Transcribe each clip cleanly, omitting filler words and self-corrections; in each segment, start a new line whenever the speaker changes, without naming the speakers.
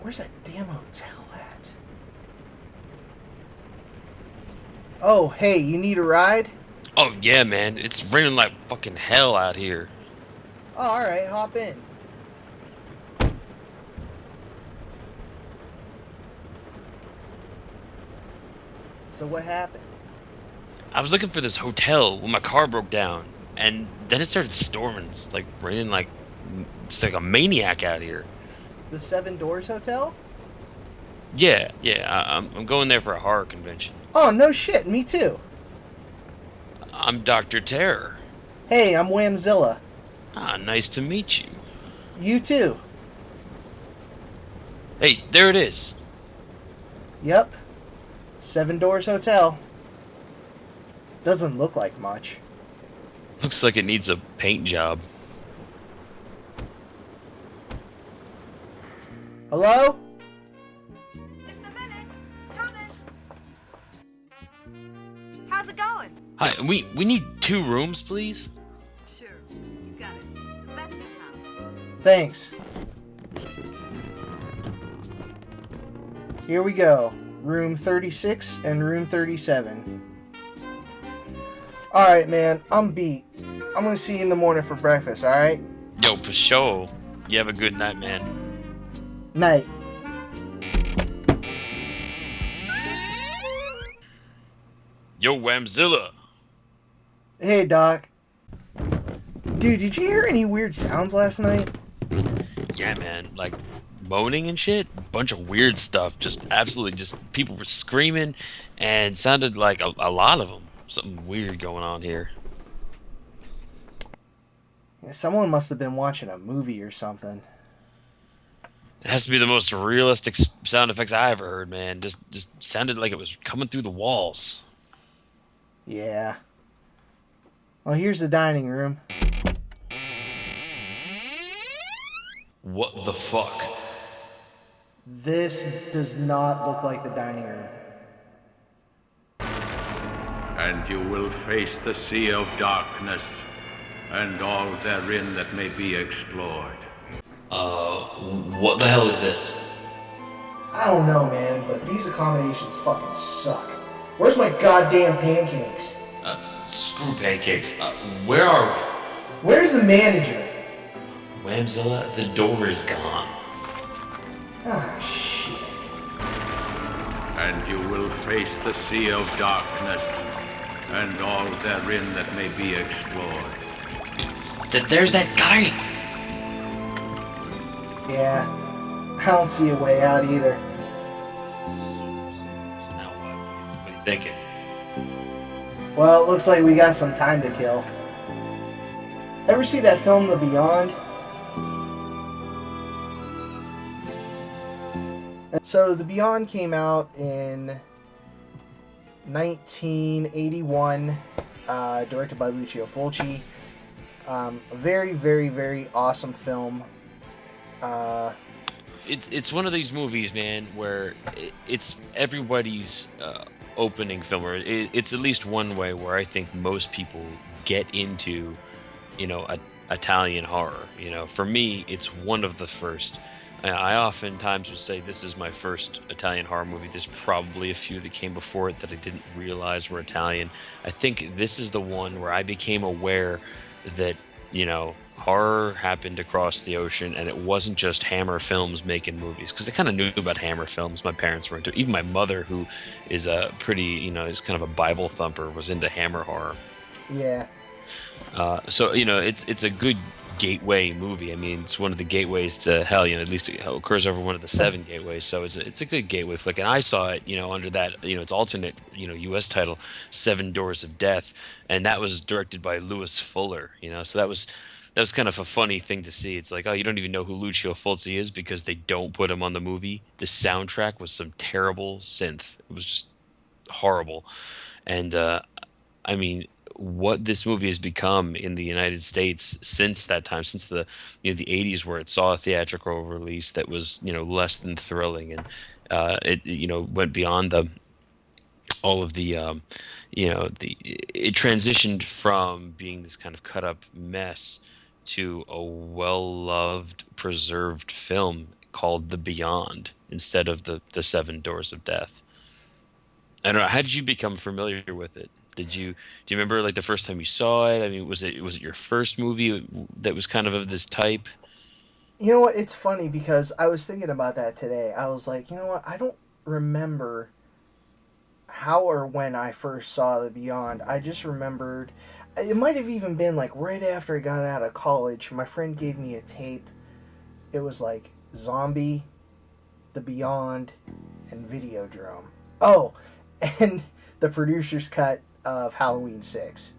Where's that damn hotel at? Oh, hey, you need a ride?
Oh yeah, man, it's raining like fucking hell out here.
Oh, alright, hop in. So what happened?
I was looking for this hotel when my car broke down, and then it started storming. It's like raining like it's like a maniac out here.
The Seven Doors Hotel?
Yeah, I'm going there for a horror convention.
Oh, no shit, me too.
I'm Doctor Terror.
Hey, I'm Whamzilla.
Ah, nice to meet you.
You too.
Hey, there it is.
Yep. Seven Doors Hotel. Doesn't look like much.
Looks like it needs a paint job.
Hello?
Just a minute. Coming. How's it going?
Hi, we need 2 rooms, please.
Sure. You got it. The Westinghouse.
Thanks. Here we go. Room 36 and room 37. Alright, man. I'm beat. I'm gonna see you in the morning for breakfast, alright?
Yo, for sure. You have a good night, man.
Night.
Yo, Whamzilla.
Hey, Doc. Dude, did you hear any weird sounds last night?
Yeah, man, like moaning and shit. Bunch of weird stuff. Just absolutely, just people were screaming, and sounded like a lot of them. Something weird going on here.
Yeah, someone must have been watching a movie or something.
It has to be the most realistic sound effects I ever heard, man. Just sounded like it was coming through the walls.
Yeah. Well, here's the dining room.
What the fuck?
This does not look like the dining room.
And you will face the sea of darkness, and all therein that may be explored.
What the hell is this?
I don't know, man, but these accommodations fucking suck. Where's my goddamn pancakes?
Screw pancakes. Where are
Where's the manager?
we? Whamzilla, the door is gone.
Ah, shit.
And you will face the sea of darkness, and all therein that may be explored.
There's that guy!
Yeah, I don't see a way out either.
Now what? What are you thinking?
Well, it looks like we got some time to kill. Ever see that film, The Beyond? So, The Beyond came out in 1981, directed by Lucio Fulci. A very, very, very awesome film.
It's one of these movies, man, where it's everybody's opening film, or it's at least one way where I think most people get into, Italian horror. For me, it's one of the first. I oftentimes would say this is my first Italian horror movie. There's probably a few that came before it that I didn't realize were Italian. I think this is the one where I became aware that, horror happened across the ocean, and it wasn't just Hammer Films making movies, because I kind of knew about Hammer Films. My parents were into it. Even my mother, who is a pretty, is kind of a Bible thumper, was into Hammer horror.
Yeah.
So it's a good gateway movie. I mean, it's one of the gateways to hell. At least it occurs over one of the 7 gateways. So it's a good gateway flick. And I saw it, under that, its alternate, U.S. title, Seven Doors of Death, and that was directed by Louis Fuller. So that was kind of a funny thing to see. It's like, oh, you don't even know who Lucio Fulci is because they don't put him on the movie. The soundtrack was some terrible synth. It was just horrible. And I mean, what this movie has become in the United States since that time, since the the 80s, where it saw a theatrical release that was less than thrilling, and it went beyond all of the it transitioned from being this kind of cut up mess to a well-loved, preserved film called The Beyond instead of the Seven Doors of Death. I don't know. How did you become familiar with it? Do you remember like the first time you saw it? I mean, was it your first movie that was kind of this type?
You know what? It's funny because I was thinking about that today. I was like, you know what? I don't remember how or when I first saw The Beyond. I just remembered. It might have even been like right after I got out of college. My friend gave me a tape. It was like Zombie, The Beyond, and Videodrome. Oh, and the producer's cut of Halloween 6,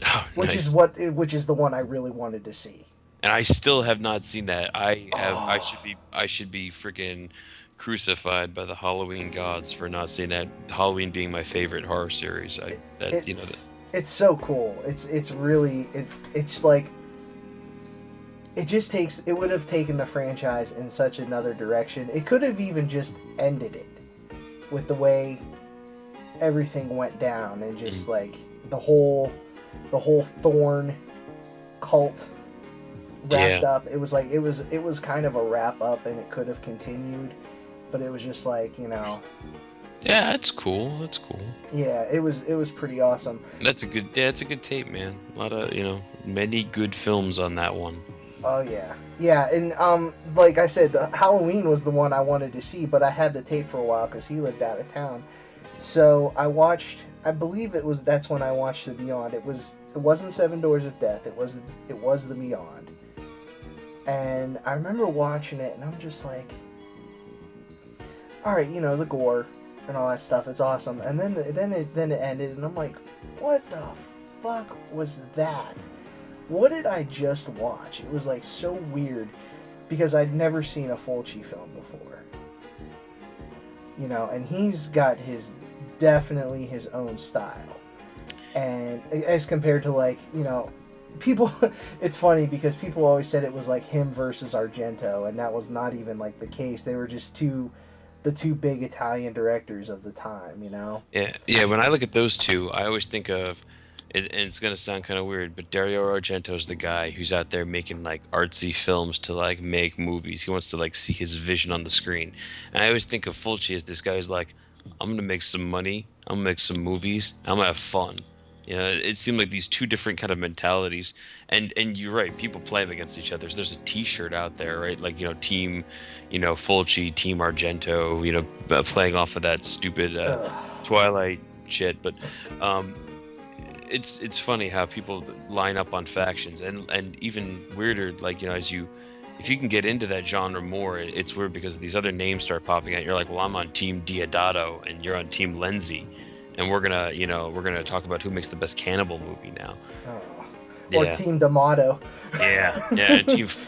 Oh,
which is
nice.
the one I really wanted to see.
And I still have not seen that. I
Oh,
should be freaking crucified by the Halloween gods for not seeing that. Halloween being my favorite horror series. I that you know that.
it's so cool. It's really it's like it would have taken the franchise in such another direction. It could have even just ended it with the way everything went down and
Mm.
just like the whole the whole Thorn cult wrapped
Yeah.
up. It was kind of a wrap up and it could have continued, but it was just like,
Yeah, that's cool. That's cool.
yeah, it was pretty awesome.
That's a good tape, man. A lot of, many good films on that one.
Oh yeah. Yeah, and like I said, the Halloween was the one I wanted to see, but I had the tape for a while cuz he lived out of town. So I believe that's when I watched The Beyond. It wasn't Seven Doors of Death. It was The Beyond. And I remember watching it and I'm just like, all right, the gore and all that stuff, it's awesome. And then it ended and I'm like, what the fuck was that? What did I just watch? It was like so weird because I'd never seen a Fulci film before. And he's got definitely his own style. And as compared to like, people, it's funny because people always said it was like him versus Argento, and that was not even like the case. They were just the two big Italian directors of the time.
Yeah, yeah. When I look at those two, I always think of it, and it's gonna sound kind of weird, but Dario Argento's the guy who's out there making like artsy films to like make movies. He wants to like see his vision on the screen, and I always think of Fulci as this guy who's like, I'm gonna make some money, I'm gonna make some movies, I'm gonna have fun. It seemed like these two different kind of mentalities, and you're right. People play them against each other. There's a T-shirt out there, right? Like team, Fulci, Team Argento. Playing off of that stupid
Ugh.
Twilight shit. But um, it's funny how people line up on factions, and even weirder, like if you can get into that genre more, it's weird because these other names start popping out. You're like, well, I'm on Team Diodato, and you're on Team Lenzi, and we're gonna talk about who makes the best cannibal movie now.
Oh. Or
Yeah,
Team D'Amato.
yeah,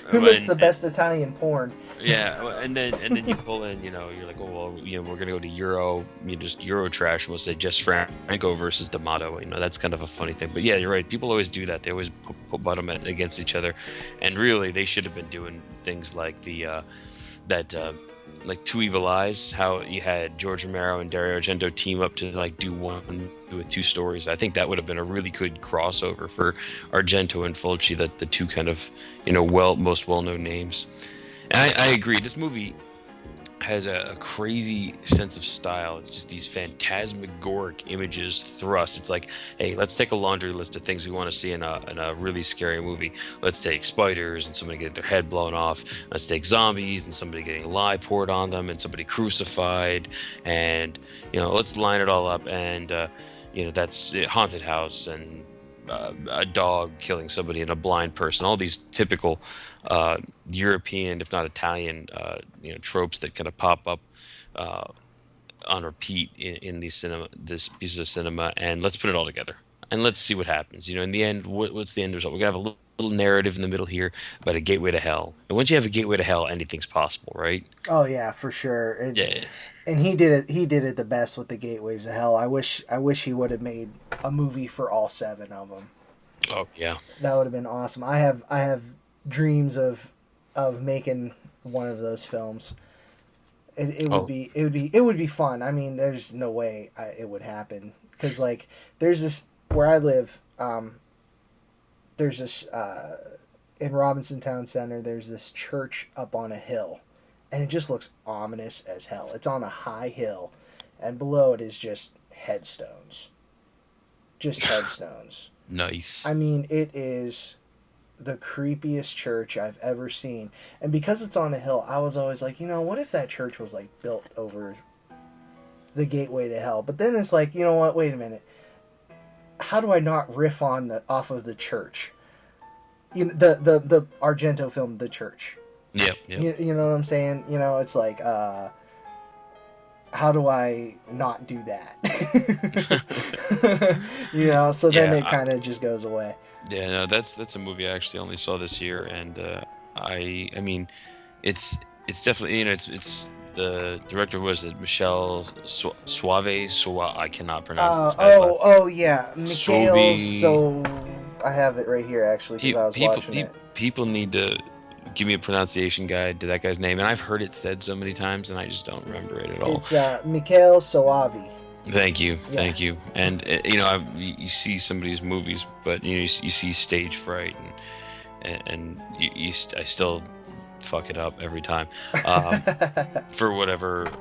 Who makes the best Italian porn?
yeah, and then you pull in, you're like, oh well, we're gonna go to Euro, just Euro trash, and we'll say just Franco versus D'Amato. That's kind of a funny thing. But yeah, you're right. People always do that. They always put them against each other, and really they should have been doing things like that like Two Evil Eyes, how you had George Romero and Dario Argento team up to like do one with two stories. I think that would have been a really good crossover for Argento and Fulci, the two kind of most well-known names. And I agree. This movie has a crazy sense of style. It's just these phantasmagoric images thrust. It's like, hey, let's take a laundry list of things we want to see in a really scary movie. Let's take spiders and somebody getting their head blown off. Let's take zombies and somebody getting lye poured on them and somebody crucified. And let's line it all up. And that's haunted house and a dog killing somebody and a blind person. All these typical European, if not Italian, tropes that kind of pop up uh, on repeat in this piece of cinema, and let's put it all together and let's see what happens. In the end, what's the end result? We're gonna have a little narrative in the middle here about a gateway to hell, and once you have a gateway to hell, anything's possible, right?
Oh yeah, for sure.
Yeah.
And he did it. He did it the best with the Gateways of Hell. I wish he would have made a movie for all seven of them.
Oh yeah.
That would have been awesome. I have dreams of making one of those films. It would
Oh.
be fun. I mean, there's no way it would happen because like there's this where I live. There's this in Robinson Town Center, there's this church up on a hill, and it just looks ominous as hell. It's on a high hill, and below it is just headstones. Just headstones.
Nice.
I mean, it is the creepiest church I've ever seen. And because it's on a hill, I was always like, what if that church was like built over the gateway to hell? But then it's like, you know what? Wait a minute. How do I not riff off of the church? The Argento film, The Church.
Yep.
You know what I'm saying? It's like, how do I not do that? So then it kind of just goes away.
Yeah, no, that's a movie I actually only saw this year, and I mean, it's definitely, it's the director was it Michel Suave. I cannot pronounce this.
Yeah, Mikhail. So I have it right here actually because I was watching it.
People need to give me a pronunciation guide to that guy's name, and I've heard it said so many times, and I just don't remember it at all.
It's Mikhail Soavi.
Thank you. And you see some of these movies, but you see stage fright, and I still fuck it up every time, for whatever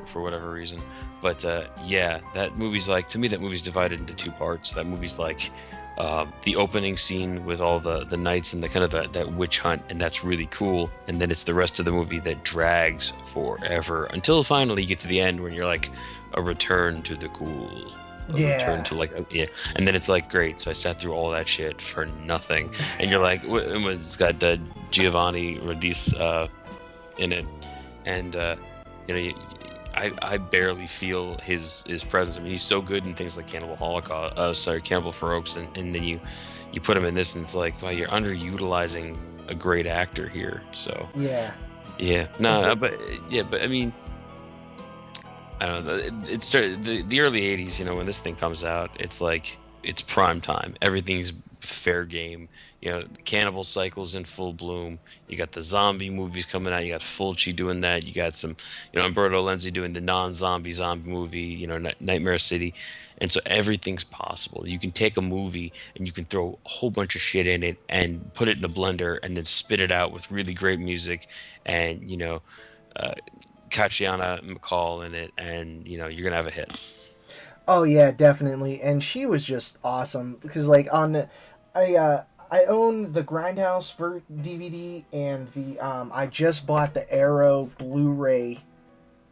reason. But that movie's like, to me, that movie's divided into two parts. That movie's like the opening scene with all the knights and the kind of that witch hunt, and that's really cool. And then it's the rest of the movie that drags forever until finally you get to the end when you're like, a return to the cool. Return to and then it's like, great, so I sat through all that shit for nothing. And you're like, it's got Giovanni Ribisi in it, and I barely feel his presence. I mean, he's so good in things like Cannibal Ferox, and then you put him in this, and it's like, wow, you're underutilizing a great actor here. So
yeah,
but I mean, I don't know. It started the early '80s. When this thing comes out, it's like it's prime time. Everything's fair game. The cannibal cycle's in full bloom. You got the zombie movies coming out. You got Fulci doing that. You got some, Umberto Lenzi doing the non-zombie movie. Nightmare City, and so everything's possible. You can take a movie and you can throw a whole bunch of shit in it and put it in a blender and then spit it out with really great music and Catriona McCall in it, and you're gonna have a hit.
Oh yeah, definitely. And she was just awesome because like I own the Grindhouse for DVD, and the I just bought the Arrow Blu-ray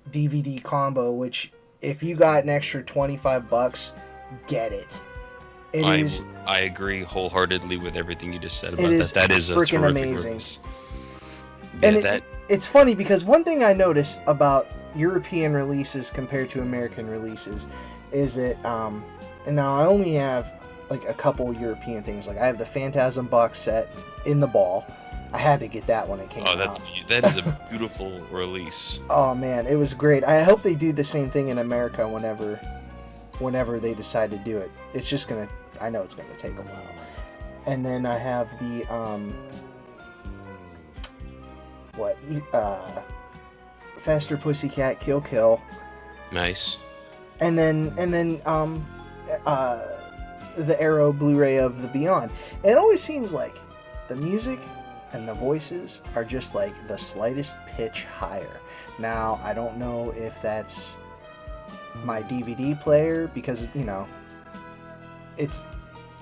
DVD combo, which if you got an extra $25, get it.
I agree wholeheartedly with everything you just said about that. That is
freaking amazing.
Release.
And it's funny because one thing I noticed about European releases compared to American releases is that, and now I only have like a couple European things. Like I have the Phantasm box set in the ball. I had to get that when it came out.
That is a beautiful release.
Oh man, it was great. I hope they do the same thing in America whenever they decide to do it. It's just I know it's gonna take a while. And then I have the Faster Pussycat Kill Kill.
Nice.
And then the Arrow Blu-ray of The Beyond. And it always seems like the music and the voices are just like the slightest pitch higher. Now, I don't know if that's my DVD player because, it's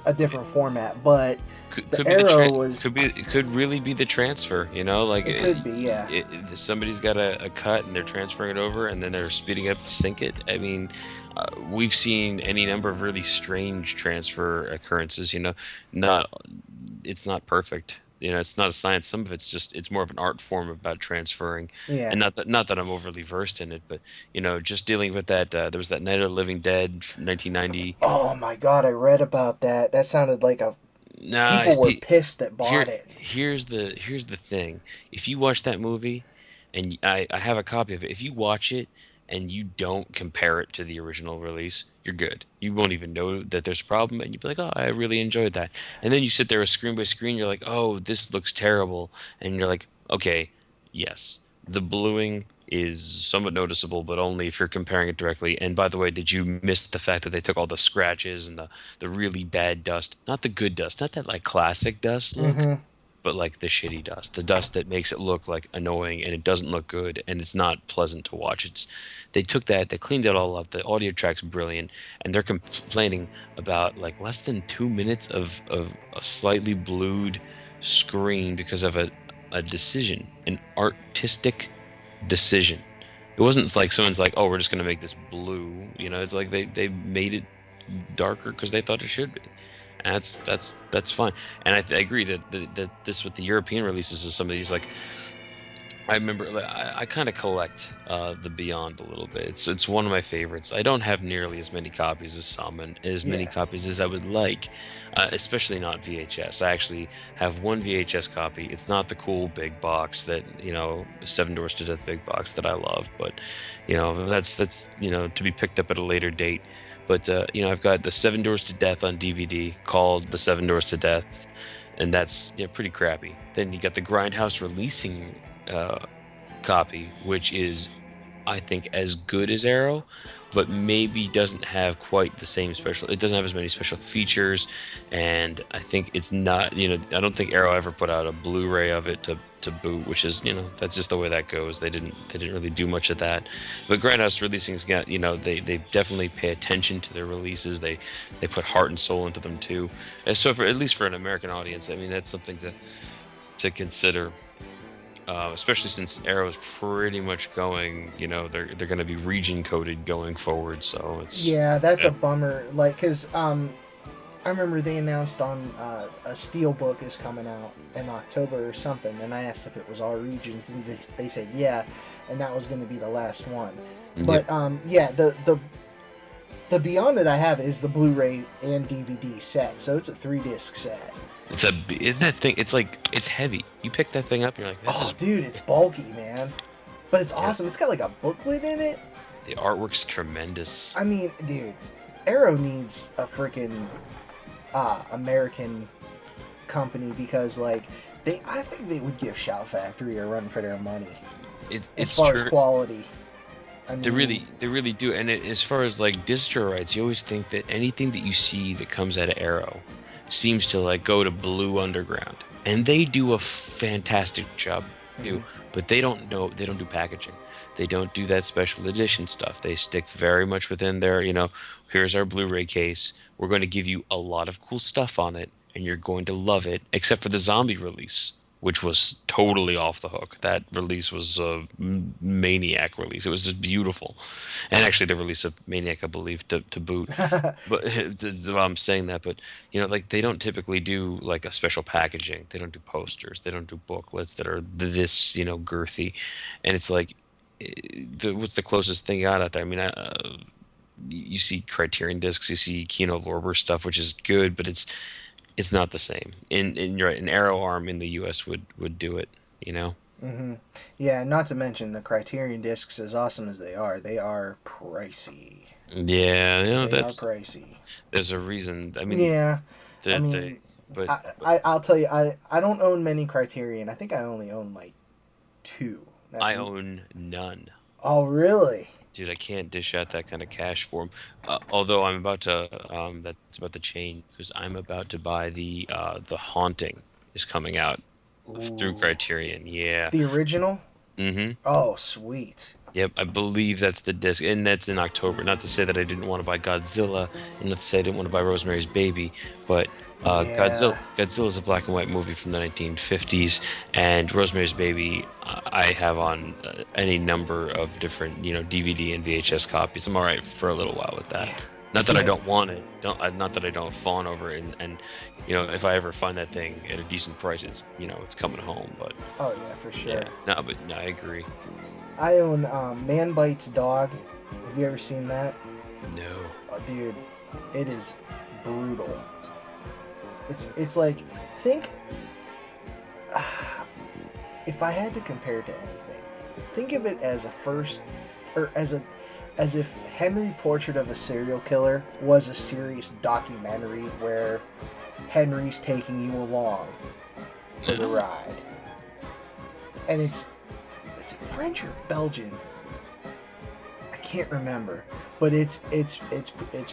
a different format, but
it could really be the transfer, like
it could be, yeah.
Somebody's got a cut and they're transferring it over and then they're speeding it up to sync it. I mean, we've seen any number of really strange transfer occurrences. It's not perfect. It's not a science. Some of it's more of an art form about transferring.
Yeah.
And not that I'm overly versed in it, but just dealing with that. There was that Night of the Living Dead, 1990.
Oh my God, I read about that. That sounded like people were pissed that bought it.
Here's the thing. If you watch that movie, and I have a copy of it. If you watch it and you don't compare it to the original release, you're good. You won't even know that there's a problem, and you'll be like, oh, I really enjoyed that. And then you sit there screen by screen, you're like, oh, this looks terrible. And you're like, okay, yes, the bluing is somewhat noticeable, but only if you're comparing it directly. And by the way, did you miss the fact that they took all the scratches and the really bad dust? Not the good dust, not that like classic dust look, but like the shitty dust, the dust that makes it look like annoying and it doesn't look good and it's not pleasant to watch. They took that, they cleaned it all up. The audio track's brilliant, and they're complaining about like less than 2 minutes of a slightly blued screen because of a decision, an artistic decision. It wasn't like someone's like, oh, we're just gonna make this blue. It's like they made it darker because they thought it should be. And that's fine. And I agree that this with the European releases of some of these, like I remember I kind of collect the Beyond a little bit. It's one of my favorites. I don't have nearly as many copies as some and as many copies as I would like, especially not VHS. I actually have one VHS copy. It's not the cool big box that, Seven Doors to Death big box that I love, but that's to be picked up at a later date. But I've got the Seven Doors to Death on DVD called The Seven Doors to Death, and that's pretty crappy. Then you got the Grindhouse releasing copy, which is, I think, as good as Arrow, but maybe doesn't have quite the same special. It doesn't have as many special features, and I think it's not. I don't think Arrow ever put out a Blu-ray of it to boot, which is, that's just the way that goes. They didn't really do much of that. But Grindhouse Releasing's got, they definitely pay attention to their releases. They put heart and soul into them too. And so at least for an American audience, I mean, that's something to consider. Especially since Arrow is pretty much going, they're going to be region coded going forward. So it's
that's a bummer. Like, because I remember they announced on a Steelbook is coming out in October or something, and I asked if it was all regions, and they said yeah, and that was going to be the last one. But the Beyond that I have is the Blu-ray and DVD set, so it's a 3-disc set.
Isn't that thing? It's like, it's heavy. You pick that thing up, you're like,
dude, it's bulky, man. But it's awesome. It's got like a booklet in it.
The artwork's tremendous.
I mean, dude, Arrow needs a freaking American company, because like I think they would give Shout Factory a run for their money. As far as quality. I mean, they really do. And as far as like distro rights, you always think that anything that you see that comes out of Arrow seems to like go to Blue Underground, and they do a fantastic job too. But they don't do packaging. They don't do that special edition stuff. They stick very much within their, here's our Blu-ray case. We're going to give you a lot of cool stuff on it, and you're going to love it, except for the Zombie release, which was totally off the hook. That release was a Maniac release. It was just beautiful. And actually the release of Maniac, I believe, to boot. But I'm saying that, but like they don't typically do like a special packaging. They don't do posters. They don't do booklets that are this, girthy. And it's like, what's the closest thing you got out there? I mean, you see Criterion discs, you see Kino Lorber stuff, which is good, but it's not the same. And you're right, an Arrow arm in the U.S. would do it, Mm-hmm. Yeah, not to mention the Criterion discs, as awesome as they are pricey.
Yeah,
that's pricey.
There's a reason. I mean,
I'll tell you, I don't own many Criterion. I think I only own like 2.
I own none.
Oh, really?
Dude, I can't dish out that kind of cash for them. Although I'm about to, that's about to change, because I'm about to buy the Haunting is coming out through Criterion. Yeah.
The original?
Mm-hmm.
Oh, sweet.
Yep, I believe that's the disc, and that's in October. Not to say that I didn't want to buy Godzilla, and not to say I didn't want to buy Rosemary's Baby, but Godzilla is a black and white movie from the 1950s, and Rosemary's Baby I have on any number of different DVD and VHS copies. I'm all right for a little while with that. Not that I don't want it. Not that I don't fawn over it. And if I ever find that thing at a decent price, it's it's coming home. But
oh yeah, for sure.
Yeah, no, I agree.
I own Man Bites Dog. Have you ever seen that?
No.
Oh, dude, it is brutal. It's like, think, if I had to compare it to anything, think of it as as if Henry Portrait of a Serial Killer was a serious documentary where Henry's taking you along for the ride. And is it French or Belgian? I can't remember, but it's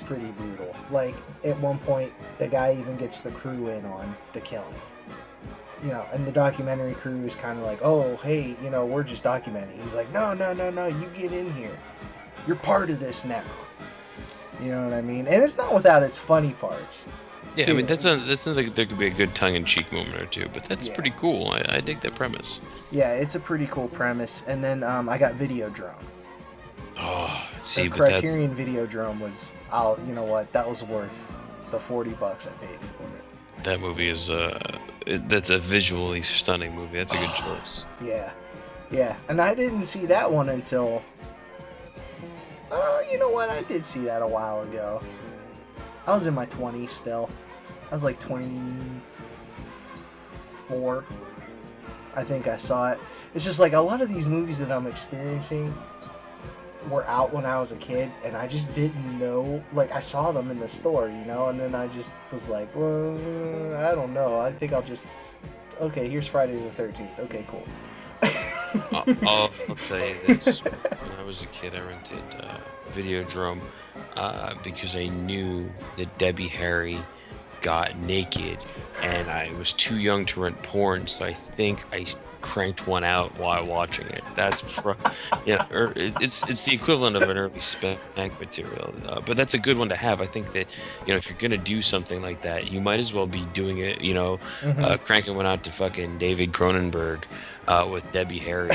pretty brutal. Like at one point, the guy even gets the crew in on the killing. you know, and the documentary crew is kind of like, oh, hey, you know, we're just documenting. He's like, no, you get in here. You're part of this now. You know what I mean? And it's not without its funny parts.
Yeah,
too.
I mean that sounds like there could be a good tongue-in-cheek moment or two, but that's pretty cool. I dig that premise.
Yeah, it's a pretty cool premise. And then I got Videodrome.
Oh, see,
The
but that,
Criterion Videodrome was, you know what? That was worth the $40 I paid for it.
that movie is that's a visually stunning movie. That's a good choice.
Yeah. And I didn't see that one until. You know what? I did see that a while ago. I was in my 20s still. I was like 24. I think I saw it. It's just like a lot of these movies that I'm experiencing were out when I was a kid, and I just didn't know. Like, I saw them in the store, you know, and then I just was like, well, I don't know. I think I'll just. Okay, here's Friday the 13th. Okay, cool.
I'll tell you this. When I was a kid, I rented Videodrome because I knew that Debbie Harry got naked, and I was too young to rent porn, so I think I cranked one out while watching it. It's the equivalent of an early spank material, but that's a good one to have. I think that, you know, if you're gonna do something like that, you might as well be doing it, you know, cranking one out to fucking David Cronenberg with Debbie Harry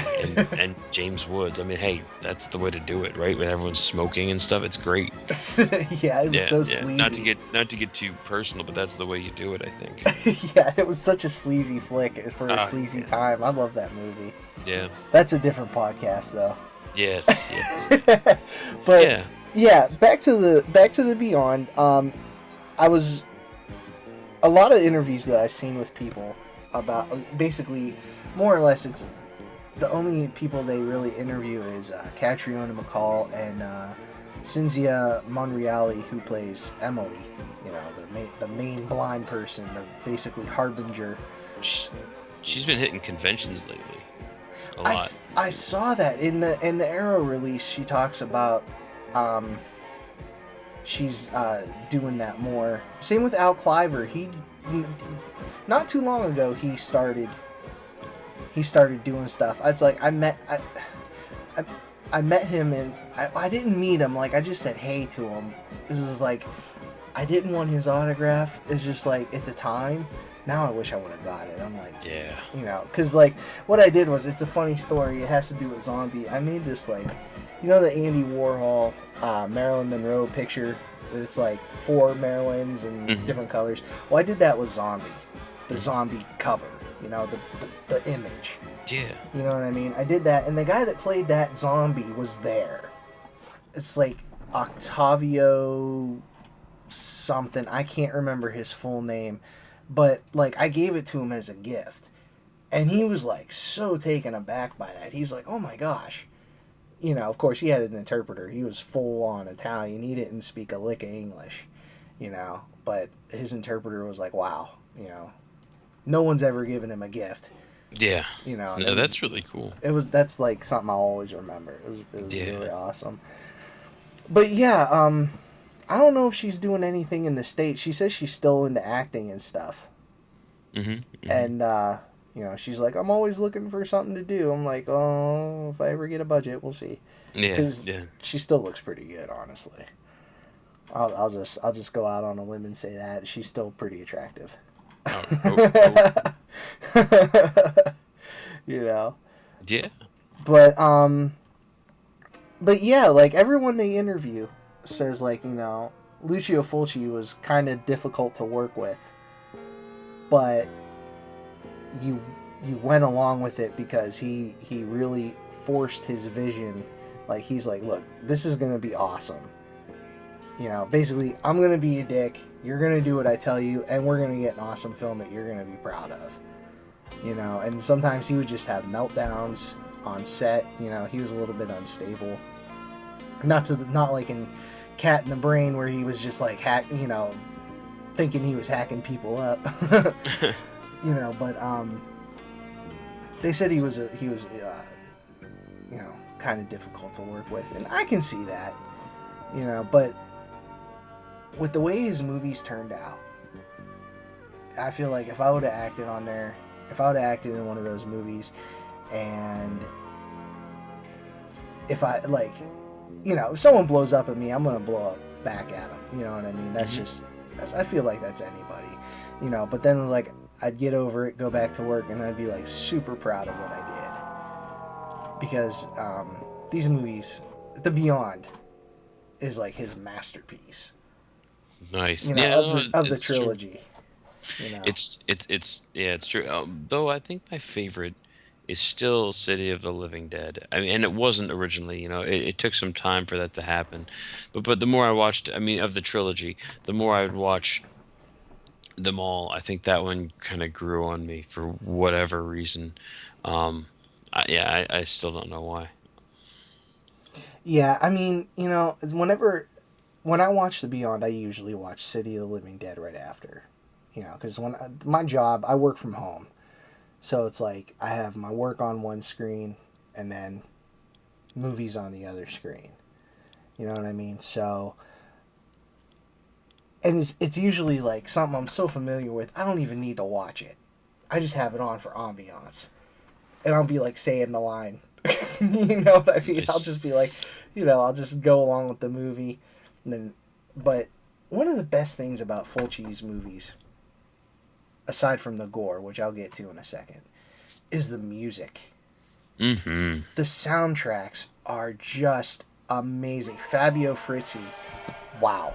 and James Woods. I mean, hey, that's the way to do it, right? When everyone's smoking and stuff, it's great.
Yeah, it was so sleazy.
Not to get too personal, but that's the way you do it, I think.
Yeah, it was such a sleazy flick for a sleazy time. I love that movie.
Yeah.
That's a different podcast, though.
Yes.
But yeah, back to the Beyond. I was a lot of interviews that I've seen with people about basically, more or less, it's the only people they really interview is Catriona MacColl and Cynthia Monreale, who plays Emily. You know, the main blind person, the basically harbinger.
She's been hitting conventions lately. A lot.
I saw that in the Arrow release. She talks about she's doing that more. Same with Al Cliver. He not too long ago he started doing stuff. It's like I met him, and I didn't meet him. Like, I just said hey to him. This is like, I didn't want his autograph. It's just like, at the time. Now I wish I would have got it. I'm like,
yeah,
you know, because like what I did was, it's a funny story. It has to do with Zombie. I made this, like, you know, the Andy Warhol Marilyn Monroe picture. It's like 4 Marilyns and different colors. Well, I did that with Zombie, the Zombie cover. You know, the image.
Yeah.
You know what I mean? I did that, and the guy that played that zombie was there. It's like Octavio something. I can't remember his full name. But, like, I gave it to him as a gift. And he was, like, so taken aback by that. He's like, oh my gosh. You know, of course, he had an interpreter. He was full-on Italian. He didn't speak a lick of English, you know. But his interpreter was like, wow, you know. No one's ever given him a gift.
Yeah.
You know.
No, that's really cool.
That's, like, something I'll always remember. It was really awesome. But, yeah, I don't know if she's doing anything in the States. She says she's still into acting and stuff. And, you know, she's like, I'm always looking for something to do. I'm like, oh, if I ever get a budget, we'll see.
Yeah.
She still looks pretty good, honestly. I'll just go out on a limb and say that. She's still pretty attractive. You know?
Yeah.
But yeah, like, everyone they interview says, like, you know, Lucio Fulci was kind of difficult to work with, but you went along with it because he really forced his vision. Like, he's like, look, this is gonna be awesome. You know, basically, I'm gonna be a dick, you're gonna do what I tell you, and we're gonna get an awesome film that you're gonna be proud of. You know, and sometimes he would just have meltdowns on set. You know, he was a little bit unstable. Not like in Cat in the Brain, where he was just like thinking he was hacking people up. You know, but they said he was you know, kind of difficult to work with, and I can see that. You know, but with the way his movies turned out, I feel like if I would have acted on there, If I would have acted in one of those movies, and if I like, if someone blows up at me, I'm gonna blow up back at them. You know what I mean? That's just, I feel like that's anybody, But then like I'd get over it, go back to work, and I'd be like super proud of what I did, because these movies, The Beyond, is like his masterpiece.
Nice.
Of the trilogy.
It's true. Though I think my favorite is still City of the Living Dead. I mean, and it wasn't originally. It took some time for that to happen, but the more I watched, of the trilogy, the more I would watch them all. I think that one kind of grew on me for whatever reason. I still don't know why.
Yeah, when I watch The Beyond, I usually watch City of the Living Dead right after. Because when my job, I work from home. So it's like I have my work on one screen and then movies on the other screen. You know what I mean? So, and it's usually like something I'm so familiar with, I don't even need to watch it. I just have it on for ambiance. And I'll be like saying the line. You know what I mean?
Nice.
I'll just be like, I'll just go along with the movie. But one of the best things about Fulci's movies, aside from the gore, which I'll get to in a second, is the music.
Mm-hmm.
The soundtracks are just amazing. Fabio Frizzi, wow.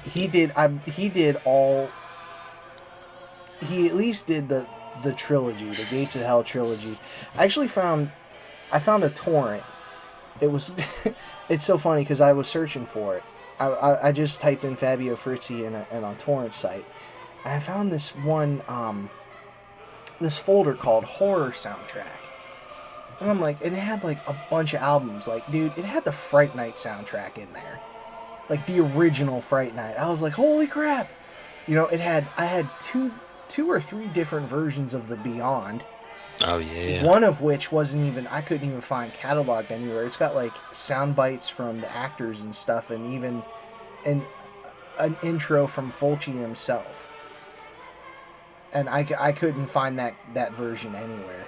He at least did the trilogy, the Gates of Hell trilogy. I found a torrent. It's so funny because I was searching for it. I just typed in Fabio Frizzi in a torrent site. And I found this one, this folder called Horror Soundtrack. And I'm like, and it had like a bunch of albums. Like, dude, it had the Fright Night soundtrack in there. Like the original Fright Night. I was like, holy crap. I had two or three different versions of The Beyond.
Oh, yeah.
One of which I couldn't even find cataloged anywhere. It's got like sound bites from the actors and stuff, and even an intro from Fulci himself. And I couldn't find that version anywhere.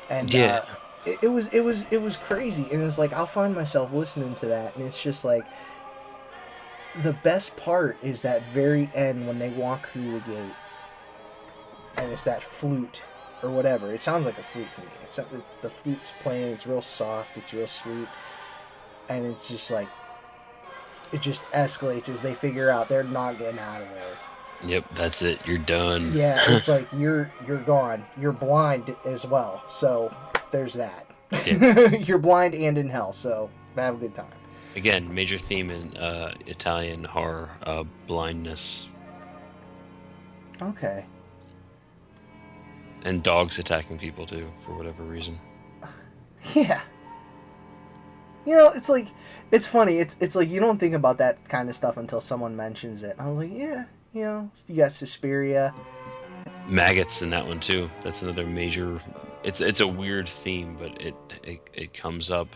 And
yeah,
it was crazy. And it's like I'll find myself listening to that, and it's just like the best part is that very end when they walk through the gate, and it's that flute or whatever. It sounds like a flute to me. Except the flute's playing. It's real soft. It's real sweet, and it's just like it just escalates as they figure out they're not getting out of there.
Yep, that's it. You're done.
Yeah, it's like you're gone. You're blind as well. So there's that.
Yeah.
You're blind and in hell. So have a good time.
Again, major theme in Italian horror, blindness.
Okay.
And dogs attacking people too, for whatever reason.
Yeah. It's funny. It's like you don't think about that kind of stuff until someone mentions it. I was like, yeah, you got Suspiria.
Maggots in that one too. That's another major. It's a weird theme, but it comes up.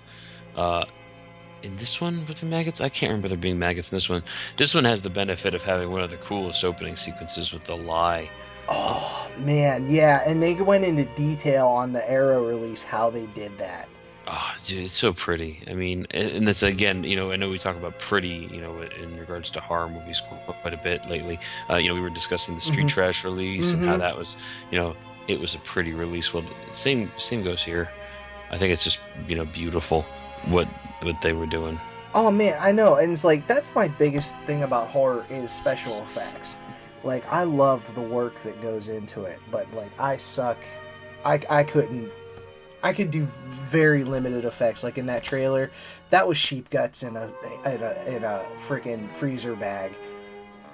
In this one with the maggots, I can't remember there being maggots in this one. This one has the benefit of having one of the coolest opening sequences with the lie.
Oh man, yeah, and they went into detail on the Arrow release how they did that.
Oh, dude, it's so pretty. I mean, and that's again, I know we talk about pretty, in regards to horror movies quite a bit lately. We were discussing the Street Trash release and how that was, it was a pretty release. Well, same goes here. I think it's just, beautiful what they were doing.
Oh man, I know, and it's like that's my biggest thing about horror is special effects. Like I love the work that goes into it, but like I suck. I could do very limited effects. Like in that trailer, that was sheep guts in a freaking freezer bag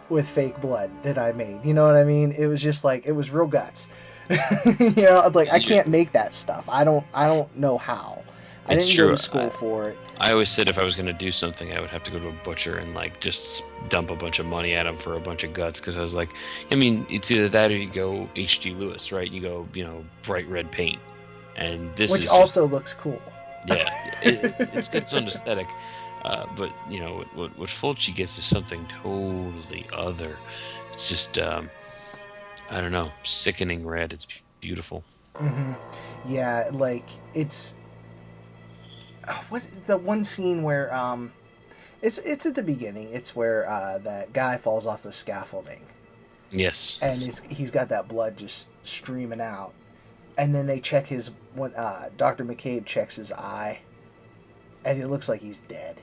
with fake blood that I made. You know what I mean? It was just like it was real guts. Like I can't make that stuff. I don't know how. I didn't go to school for it.
I always said if I was going to do something, I would have to go to a butcher and like just dump a bunch of money at him for a bunch of guts. Because I was like, it's either that or you go H.G. Lewis, right? You go, bright red paint, and this
which
is
also looks cool.
Yeah, it's got its own aesthetic. But what Fulci gets is something totally other. It's just I don't know, sickening red. It's beautiful.
Hmm. Yeah, like it's what the one scene where it's at the beginning. It's where that guy falls off the scaffolding,
Yes.
and he's got that blood just streaming out, and then they check his when Dr. McCabe checks his eye, and it looks like he's dead,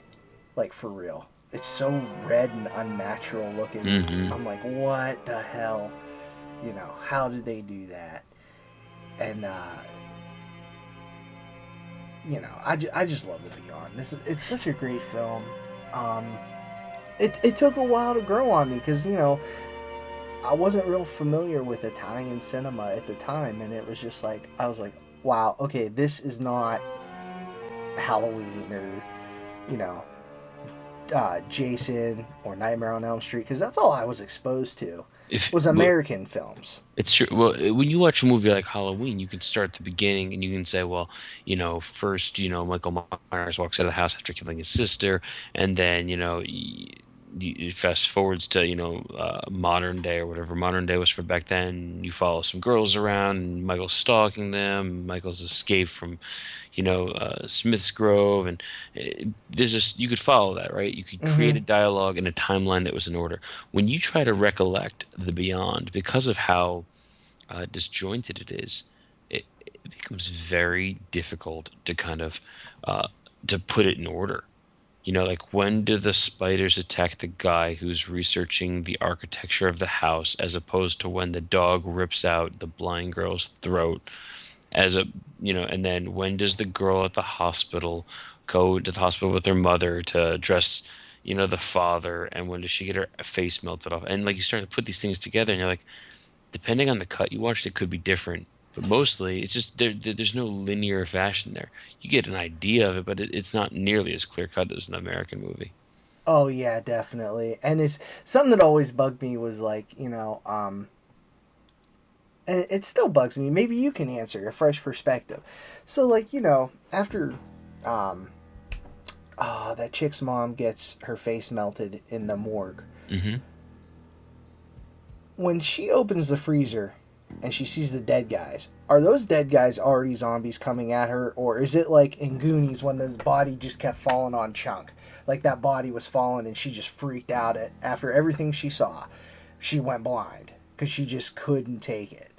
like for real. It's so red and unnatural looking.
Hmm.
I'm like, what the hell? You know, how did they do that? And you know, I just love The Beyond. It's such a great film. Um, it took a while to grow on me because, you know, I wasn't real familiar with Italian cinema at the time, and it was just like I was like, wow, okay, this is not Halloween or, you know, Jason or Nightmare on Elm Street, because that's all I was exposed to was
Well,
American films.
it's true. Well, when you watch a movie like Halloween, you can start at the beginning and you can say, well, first, Michael Myers walks out of the house after killing his sister, and then, you fast forwards to, modern day or whatever modern day was for back then. You follow some girls around, and Michael's stalking them. Michael's escaped from, Smith's Grove, and there's just you could follow that, right? You could create a
Hmm.
dialogue and a timeline that was in order. When you try to recollect the Beyond, because of how disjointed it is, it becomes very difficult to kind of to put it in order. Like when do the spiders attack the guy who's researching the architecture of the house, as opposed to when the dog rips out the blind girl's throat, as a and then when does the girl at the hospital go to the hospital with her mother to address the father, and when does she get her face melted off, and like you start to put these things together, and you're like, depending on the cut you watched, it could be different. But mostly, it's just there's no linear fashion there. You get an idea of it, but it's not nearly as clear cut as an American movie.
Oh yeah, definitely. And it's something that always bugged me was like, and it still bugs me. Maybe you can answer a fresh perspective. So like, after um that chick's mom gets her face melted in the morgue,
Hmm.
when she opens the freezer and she sees the dead guys, are those dead guys already zombies coming at her, or is it like in Goonies when this body just kept falling on chunk? Like that body was falling and she just freaked out after everything she saw. She went blind because she just couldn't take it.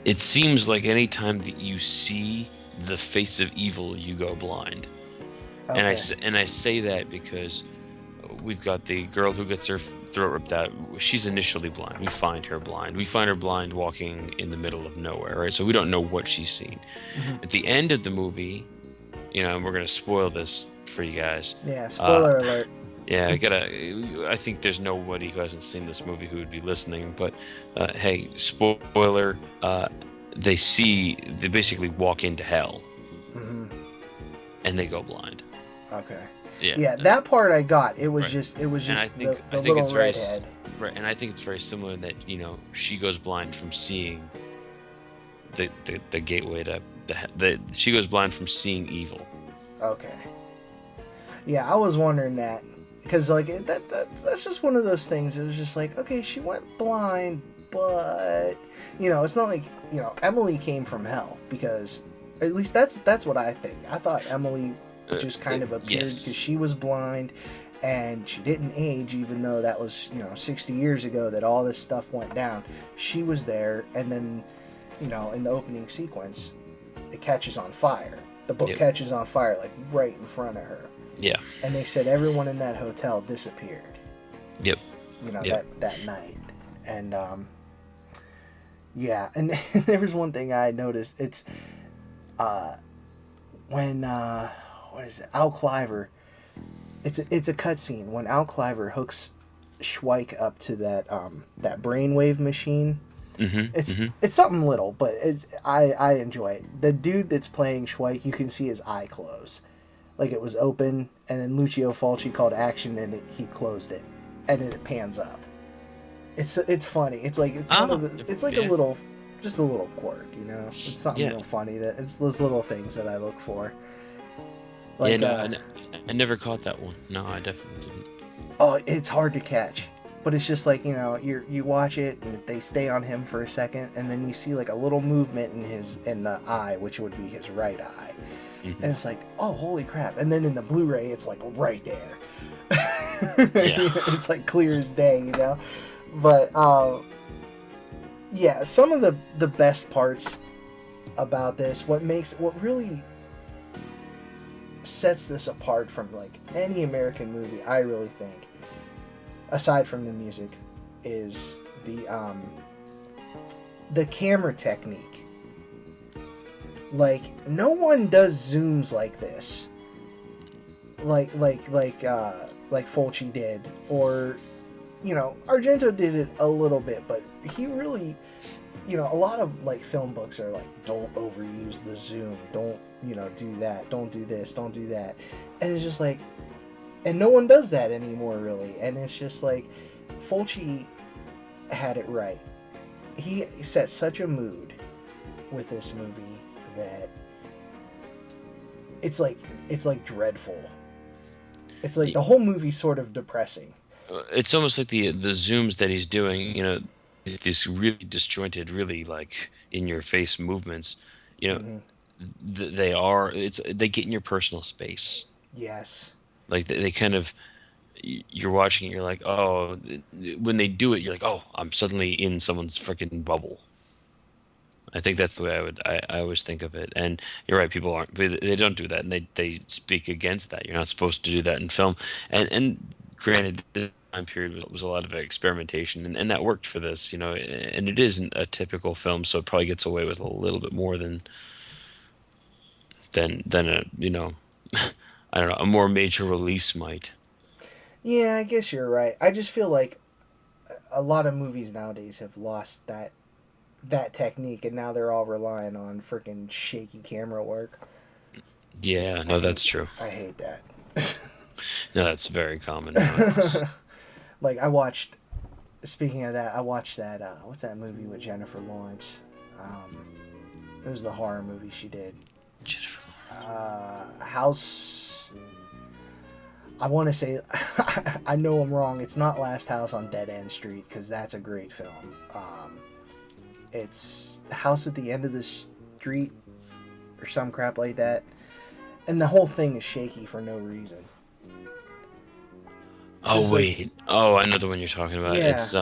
It seems like any time that you see the face of evil, you go blind. And
Okay.
I say that because we've got the girl who gets her throat ripped out. She's initially blind. We find her blind. We find her blind walking in the middle of nowhere, right? So we don't know what she's seen.
Mhm.
At the end of the movie, and we're gonna spoil this for you guys.
Yeah, spoiler alert.
Yeah, I think there's nobody who hasn't seen this movie who would be listening. But hey, spoiler. They basically walk into hell
Hmm.
and they go blind.
Okay.
Yeah.
Yeah, that part I got. It was
Right.
just
And
the
I think
little
it's very
redhead.
right, and I think it's very similar that she goes blind from seeing the gateway to she goes blind from seeing evil.
Okay. Yeah, I was wondering that because like that's just one of those things. It was just like, okay, she went blind, but it's not like Emily came from hell, because at least that's what I think. I thought Emily just kind of appeared
Yes.
because she was blind and she didn't age, even though that was 60 years ago that all this stuff went down. She was there, and then in the opening sequence, it catches on fire. The book
Yep.
catches on fire like right in front of her.
Yeah.
And they said everyone in that hotel disappeared.
Yep. Yep.
That night. And yeah, and there was one thing I noticed. It's when what is it? Al Cliver. It's a cutscene when Al Cliver hooks Schweik up to that brainwave machine.
Mm-hmm.
It's something little, but I enjoy it. The dude that's playing Schweik, you can see his eye close, like it was open, and then Lucio Fulci called action, and he closed it, and then it pans up. It's funny. It's like one of the, it's like
yeah.
a little, just a little quirk, It's something
Yeah.
real funny that it's those little things that I look for.
Yeah,
Like
no, I never caught that one. No, I definitely didn't.
oh, it's hard to catch. but it's just like, you watch it and they stay on him for a second, and then you see like a little movement in the eye, which would be his right eye.
Mhm.
And it's like, oh, holy crap. And then in the Blu-ray, it's like right there.
Yeah.
It's like clear as day, But, yeah, some of the best parts about this, what really sets this apart from like any American movie, I really think, aside from the music, is the camera technique. Like, no one does zooms like this, like Fulci did, or Argento did it a little bit, but he really, a lot of like film books are like, don't overuse the zoom, don't do that, don't do this, don't do that, and it's just like, and no one does that anymore really, and it's just like, Fulci had it right. He set such a mood with this movie that it's like dreadful. It's like the whole movie's sort of depressing.
It's almost like the zooms that he's doing, these really disjointed, really like in your face movements,
Mm-hmm.
they get in your personal space.
Yes.
Like they kind of, you're watching it, you're like, oh, when they do it, you're like, oh, I'm suddenly in someone's freaking bubble. I think that's the way I always think of it. And you're right, people aren't, they don't do that, and they speak against that. You're not supposed to do that in film. And granted, this time period was a lot of experimentation, and that worked for this, and it isn't a typical film, so it probably gets away with a little bit more than a, I don't know, a more major release might.
Yeah, I guess you're right. I just feel like a lot of movies nowadays have lost that technique, and now they're all relying on freaking shaky camera work.
Yeah, no, that's true.
I hate that.
No, that's very common.
Like, speaking of that, I watched that, what's that movie with Jennifer Lawrence? It was the horror movie she did.
Jennifer.
House... I want to say, I know I'm wrong, it's not Last House on Dead End Street, because that's a great film. It's House at the End of the Street, or some crap like that. And the whole thing is shaky for no reason.
Oh wait! Oh, I know the one you're talking about.
Yeah.
It's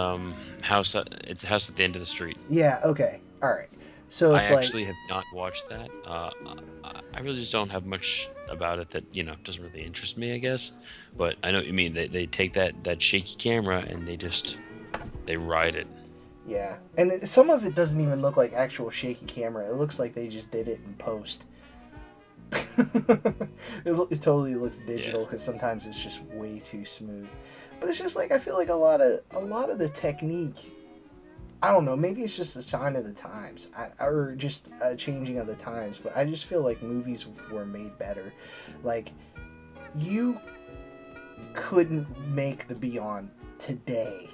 House. It's House at the End of the Street.
Yeah. Okay. All right. So it's
I actually have not watched that. I really just don't have much about it that doesn't really interest me, I guess. But I know what you mean. They take that shaky camera and they ride it.
Yeah, and some of it doesn't even look like actual shaky camera. It looks like they just did it in post. It totally looks digital, because sometimes it's just way too smooth. But it's just like, I feel like a lot of the technique, I don't know, maybe it's just a sign of the times, or just a changing of the times, but I just feel like movies were made better. Like, you couldn't make The Beyond today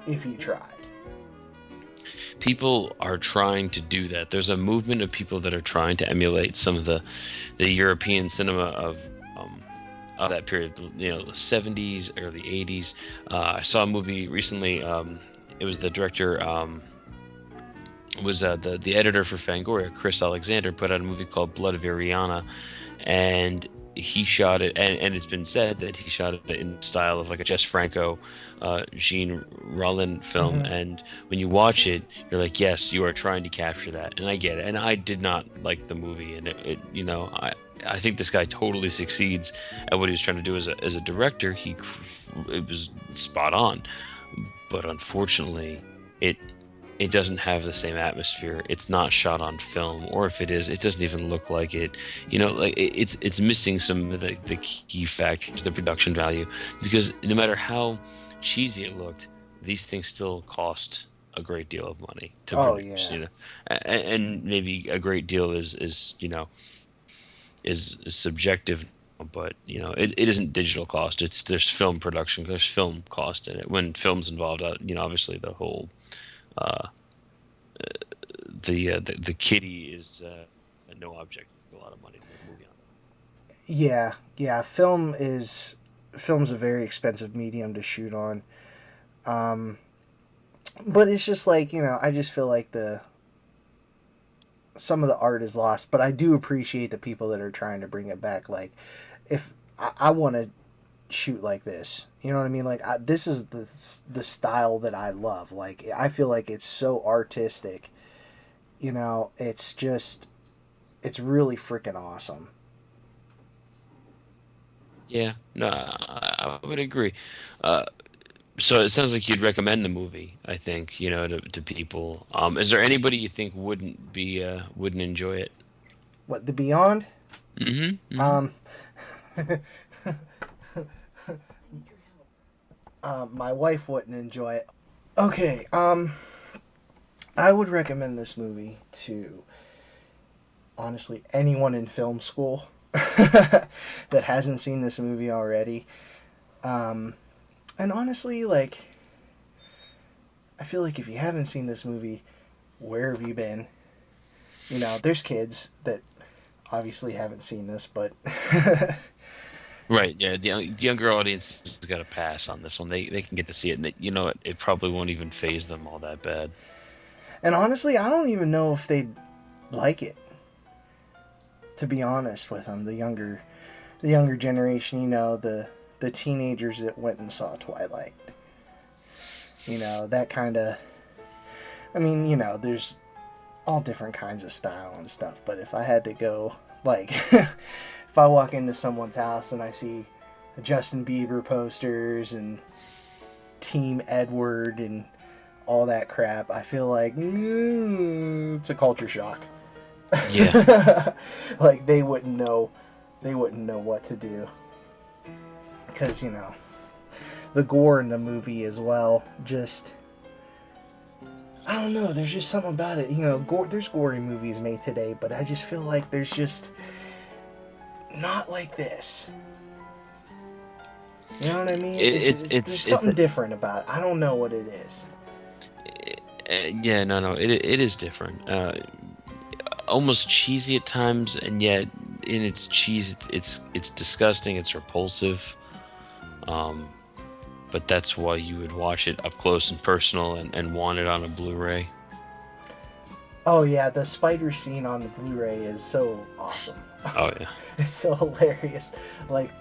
if you tried.
People are trying to do that. There's a movement of people that are trying to emulate some of the European cinema of that period, the 70s, early 80s. I saw a movie recently. It was the director, the editor for Fangoria, Chris Alexander, put out a movie called Blood of Iriana, and he shot it, and it's been said that he shot it in the style of like a Jess Franco, Jean Rollin film.
Mm-hmm.
And when you watch it, you're like, yes, you are trying to capture that, and I get it. And I did not like the movie, and I think this guy totally succeeds at what he was trying to do as a director. It was spot on, but unfortunately, it doesn't have the same atmosphere. It's not shot on film, or if it is, it doesn't even look like it. Like it's missing some of the key factors, the production value, because no matter how cheesy it looked, these things still cost a great deal of money to produce.
Yeah.
And maybe a great deal is subjective, but it isn't digital cost. There's film production, there's film cost in it. When film's involved, obviously the whole the kitty is no object. A lot of money to make a movie on.
Yeah, film is film's a very expensive medium to shoot on. But it's just like, I just feel like some of the art is lost, but I do appreciate the people that are trying to bring it back. Like, if I want to shoot like this, you know what I mean? Like, this is the style that I love. Like, I feel like it's so artistic. It's really freaking awesome.
Yeah, no, I would agree. So it sounds like you'd recommend the movie, I think, to people. Is there anybody you think wouldn't enjoy it?
What, The Beyond?
Mm-hmm.
My wife wouldn't enjoy it. Okay, I would recommend this movie to, honestly, anyone in film school that hasn't seen this movie already. And honestly, like, I feel like if you haven't seen this movie, where have you been? There's kids that obviously haven't seen this, but...
Right, yeah, the younger audience has got to pass on this one. They can get to see it, and it probably won't even faze them all that bad.
And honestly, I don't even know if they'd like it, to be honest with them. The younger generation, the teenagers that went and saw Twilight. That kind of... I mean, there's all different kinds of style and stuff, but if I had to go, like, if I walk into someone's house and I see Justin Bieber posters and Team Edward and all that crap, I feel like it's a culture shock.
Yeah.
Like, they wouldn't know what to do. Because, the gore in the movie as well, just... I don't know, there's just something about it. There's gory movies made today, but I just feel like there's just... not like this. You know what I mean? There's something different about it. I don't know what it is.
Yeah, no, it is different. Almost cheesy at times, and yet in its cheese, it's disgusting. It's repulsive. But that's why you would watch it up close and personal and want it on a Blu-ray.
Oh yeah, the spider scene on the Blu-ray is so awesome.
Oh yeah.
It's so hilarious. Like,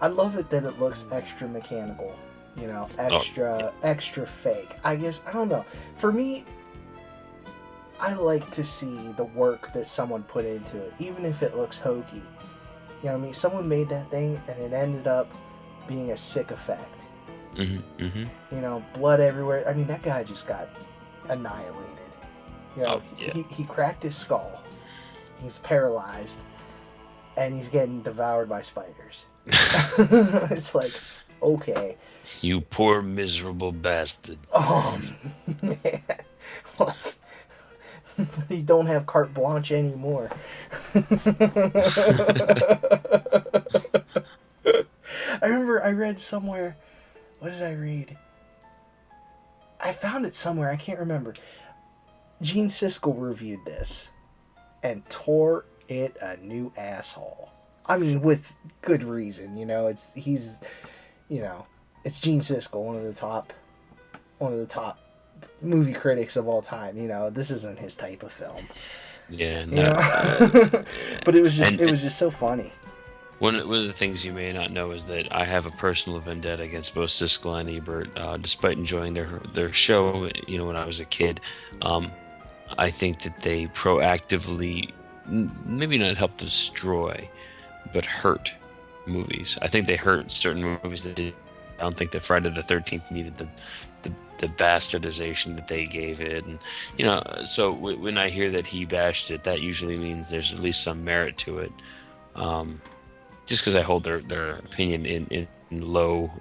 I love it that it looks extra mechanical. Extra fake. I guess, I don't know. For me, I like to see the work that someone put into it, even if it looks hokey. You know what I mean? Someone made that thing and it ended up being a sick effect.
Mm-hmm, mm-hmm.
Blood everywhere. I mean, that guy just got annihilated.
Oh, yeah.
He cracked his skull. He's paralyzed. And he's getting devoured by spiders. It's like, okay.
You poor miserable bastard.
Oh, man. Like, you don't have carte blanche anymore. I remember I read somewhere... What did I read? I found it somewhere. I can't remember. Gene Siskel reviewed this and tore it a new asshole. I mean, with good reason. It's Gene Siskel, one of the top movie critics of all time. This isn't his type of film.
Yeah, no.
But it was just so funny.
One of the things you may not know is that I have a personal vendetta against both Siskel and Ebert, despite enjoying their show. When I was a kid, I think that they proactively, maybe not help destroy, but hurt movies. I think they hurt certain movies that did. I don't think that Friday the 13th needed the bastardization that they gave it, and So when I hear that he bashed it, that usually means there's at least some merit to it. Just because I hold their opinion in low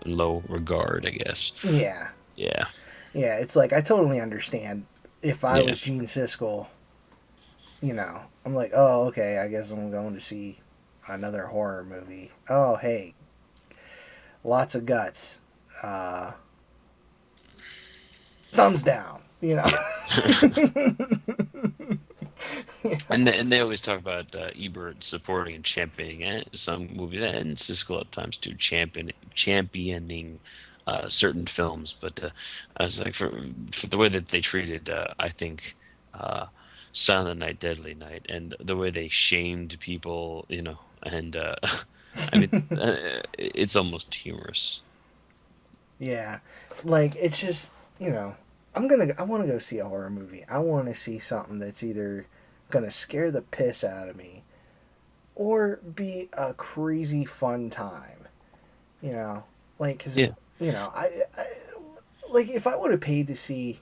regard, I guess.
Yeah.
Yeah.
Yeah, it's like, I totally understand. If I was Gene Siskel, I'm like, oh, okay, I guess I'm going to see another horror movie. Oh, hey, lots of guts. Thumbs down,
And they always talk about Ebert supporting and championing some movies, and Siskel at times too, championing certain films. But I was like, for the way that they treated, I think, Silent Night, Deadly Night, and the way they shamed people, and I mean, it's almost humorous.
Yeah, like it's just I want to go see a horror movie. I want to see something that's either gonna scare the piss out of me, or be a crazy fun time. Like I like if I would have paid to see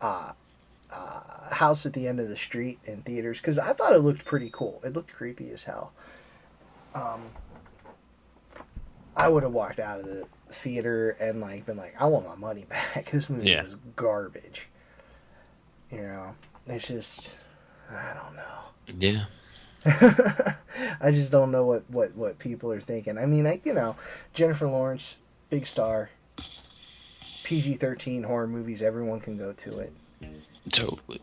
House at the End of the Street in theaters, because I thought it looked pretty cool. It looked creepy as hell. I would have walked out of the theater and been like, I want my money back. This movie was garbage. It's just, I don't know.
Yeah.
I just don't know what people are thinking. I mean, Jennifer Lawrence, big star. PG-13 horror movies, everyone can go to it.
Totally.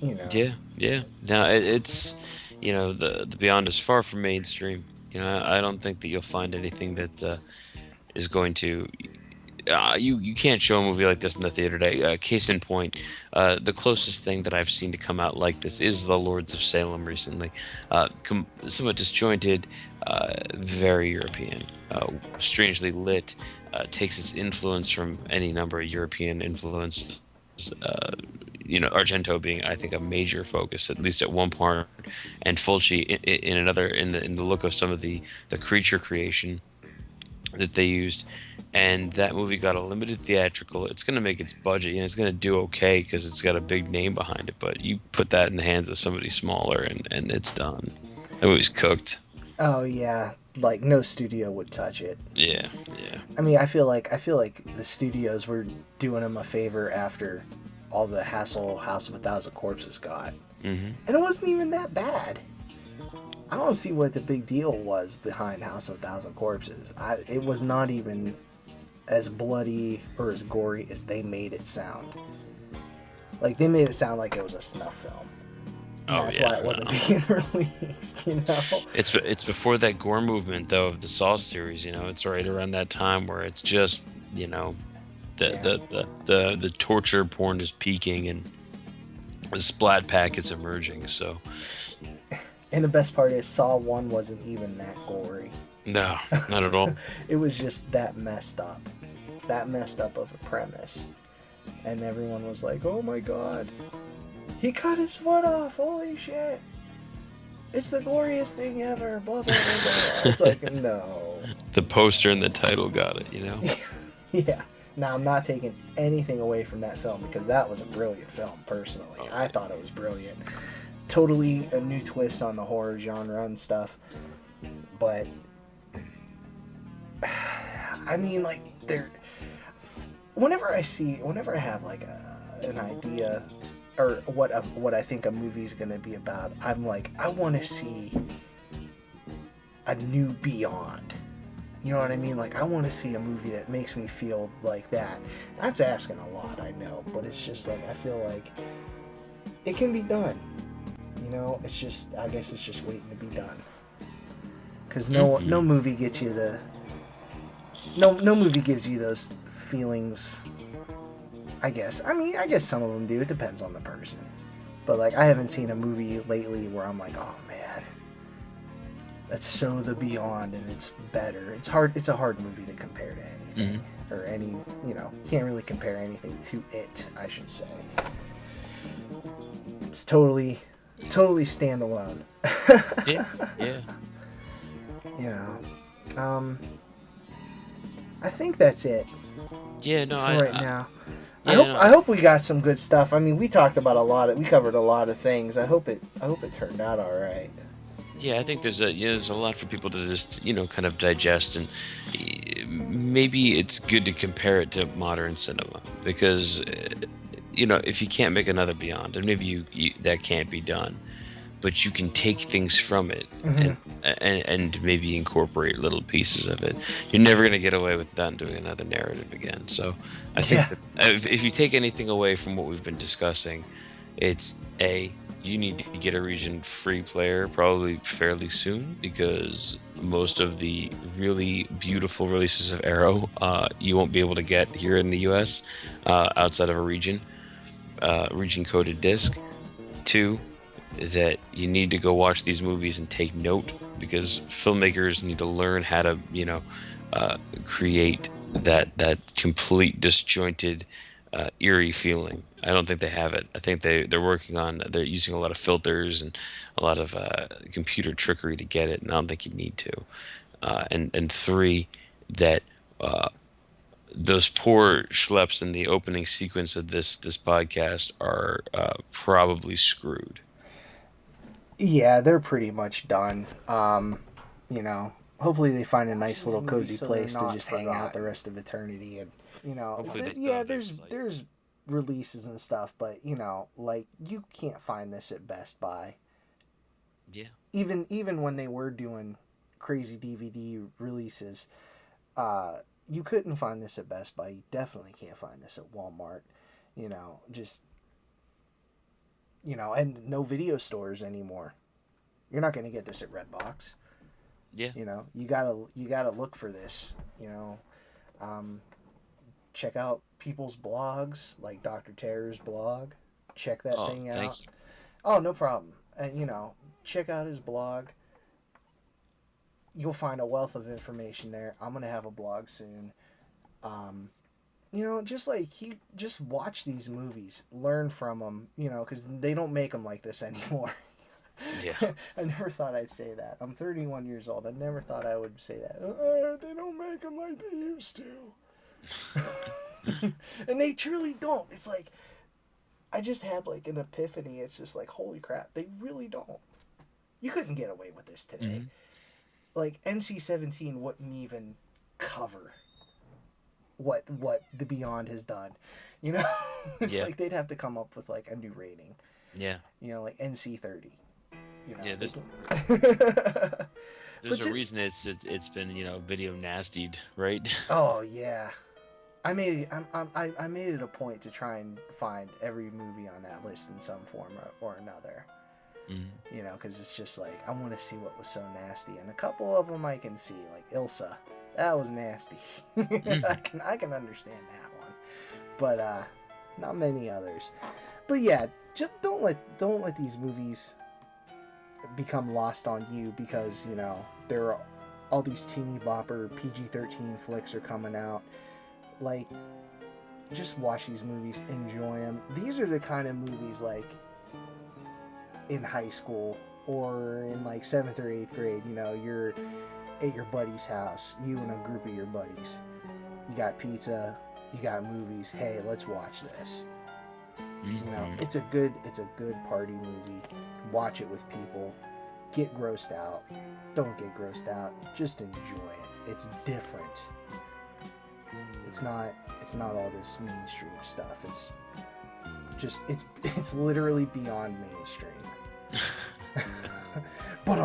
Yeah.
Now it's, the Beyond is far from mainstream. I don't think that you'll find anything that is going to. You can't show a movie like this in the theater today. Case in point, the closest thing that I've seen to come out like this is The Lords of Salem recently. Somewhat disjointed, very European, strangely lit, takes its influence from any number of European influences. Argento being, I think, a major focus, at least at one part, and Fulci in another, in the look of some of the creature creation that they used. And that movie got a limited theatrical. It's going to make its budget, it's going to do okay because it's got a big name behind it. But you put that in the hands of somebody smaller, and it's done. That movie's cooked.
Oh yeah, like no studio would touch it.
Yeah.
I mean, I feel like the studios were doing them a favor after all the hassle House of a Thousand Corpses got, and it wasn't even that bad. I don't see what the big deal was behind House of a Thousand Corpses. It was not even as bloody or as gory as they made it sound. Like, they made it sound like it was a snuff film. That's why it wasn't being released,
It's before that gore movement, though, of the Saw series. It's right around that time where it's just, the torture porn is peaking and the splat pack is emerging. So,
and the best part is Saw 1 wasn't even that gory.
No, not at all.
It was just that messed up of a premise, and everyone was like, "Oh my god, he cut his foot off! Holy shit! It's the goriest thing ever!" Blah blah blah blah. It's like, no.
The poster and the title got it,
Yeah. Now, I'm not taking anything away from that film, because that was a brilliant film. Personally, I thought it was brilliant. Totally a new twist on the horror genre and stuff, but I mean, like, whenever I have like an idea or what I think a movie's gonna be about, I'm like, I want to see a new Beyond. You know what I mean? Like, I want to see a movie that makes me feel like that. That's asking a lot, I know, but it's just like, I feel like it can be done. It's just, I guess it's just waiting to be done. Because no movie gets you no movie gives you those feelings, I guess. I mean, I guess some of them do. It depends on the person. But, like, I haven't seen a movie lately where I'm like, oh, man, that's so the Beyond, and it's better. It's a hard movie to compare to anything. Or any, can't really compare anything to it, I should say. It's totally standalone.
Yeah.
I think that's it.
Yeah, no,
now.
Yeah,
I hope we got some good stuff. I mean, we talked about we covered a lot of things. I hope it turned out all right.
Yeah, I think there's a lot for people to just kind of digest, and maybe it's good to compare it to modern cinema, because if you can't make another Beyond, and maybe you that can't be done, but you can take things from it and maybe incorporate little pieces of it. You're never going to get away with not doing another narrative again. So I think that if you take anything away from what we've been discussing, It's you need to get a region free player probably fairly soon, because most of the really beautiful releases of Arrow you won't be able to get here in the US outside of a region coded disc. Two, that you need to go watch these movies and take note, because filmmakers need to learn how to create that complete disjointed eerie feeling. I don't think they have it. I think they're using a lot of filters and a lot of computer trickery to get it, and I don't think you need to. And three, that those poor schleps in the opening sequence of this podcast are probably screwed.
Yeah, they're pretty much done. You know, hopefully they find a nice little cozy place to just hang out the rest of eternity. And you know, there's releases and stuff, but you know, like, you can't find this at Best Buy.
Yeah.
Even when they were doing crazy DVD releases, you couldn't find this at Best Buy. You definitely can't find this at Walmart. You know, just, you know, and no video stores anymore. You're not going to get this at Redbox.
Yeah.
You know, you gotta look for this. You know, check out people's blogs, like Dr. Terror's blog. Check that thing out.
Thank you.
Oh, no problem. And you know, check out his blog. You'll find a wealth of information there. I'm gonna have a blog soon. You know, just watch these movies, learn from them. You know, because they don't make them like this anymore.
Yeah.
I never thought I'd say that. I'm 31 years old. I never thought I would say that. They don't make them like they used to. And they truly don't. It's like, I just had like an epiphany. It's just like, holy crap, they really don't. You couldn't get away with this today.
Mm-hmm.
Like, NC-17 wouldn't even cover what the Beyond has done. You know? It's like they'd have to come up with like a new rating.
Yeah.
You know, like NC-30. You know,
Yeah, there's a reason it's been, you know, video nastied, right?
Oh yeah, I made it a point to try and find every movie on that list in some form or another.
Mm-hmm.
You know, because it's just like, I want to see what was so nasty, and a couple of them I can see, like Ilsa, that was nasty. I can understand that one, but not many others. But yeah, just don't let these movies become lost on you, because you know there are all these teeny bopper PG-13 flicks are coming out. Like, just watch these movies, enjoy them. These are the kind of movies, like, in high school or in like 7th or 8th grade, you know, you're at your buddy's house, you and a group of your buddies, you got pizza, you got movies, hey, let's watch this. You know, it's a good party movie. Watch it with people. Get grossed out. Don't get grossed out. Just enjoy it. It's different. It's not all this mainstream stuff. It's literally beyond mainstream. But